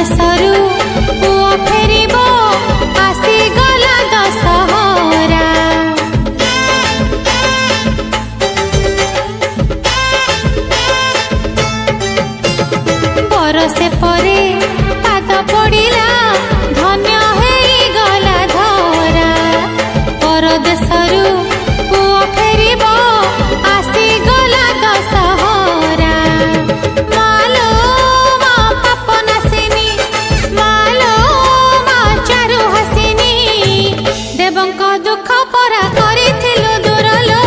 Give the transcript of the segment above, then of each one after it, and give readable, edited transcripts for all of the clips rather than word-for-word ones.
देशरू पुआ फेरिबो आसी गला दशहरा। बरसे परे पाद पड़िला धन्य हेई गला धरा। परदेशरू पुआ फेरिबो आसी गला दशहरा। मालो मा पाप नासिनी मालो मा चारु हासिनी देवंक दुख परा करिथिलु दूरलो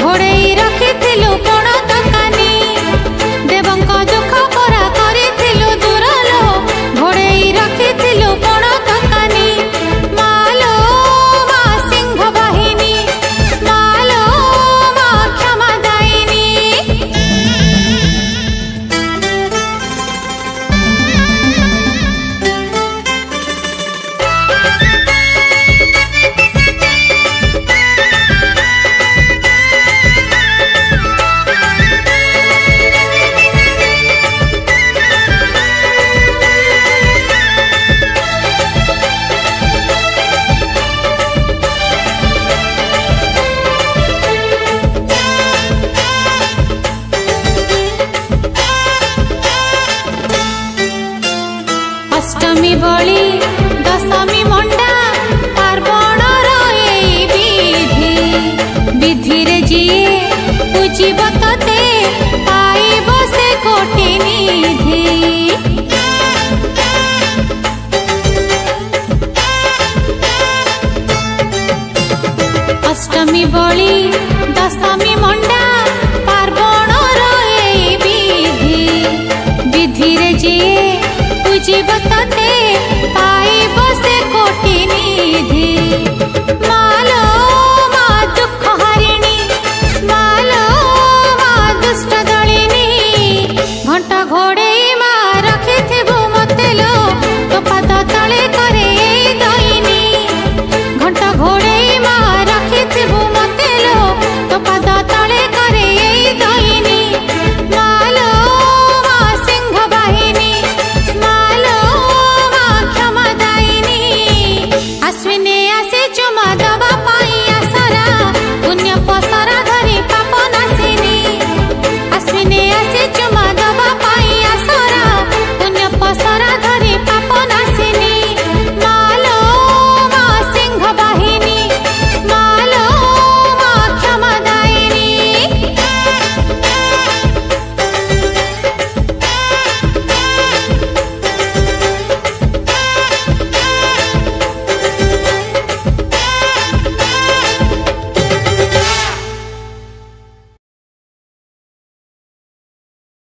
घोड़ेई रखिथिलु कोण दकानी। देवंक दुख परा करिथिलु दूरलो घोड़ेई रखिथिलु कोण दकानी। मालो मा सिंह बाहिनी मालो मा क्षमा दायिनी। अष्टमी बलि दशमी मंडा पार्वण रई विधि। विधि रे जिए पूजिब तते पाइब से कोटि निधि। अष्टमी बलि दशमी मंडा पार्वण रई विधि। विधि रे जिए पूजिब तते पाइब से कोटि निधि।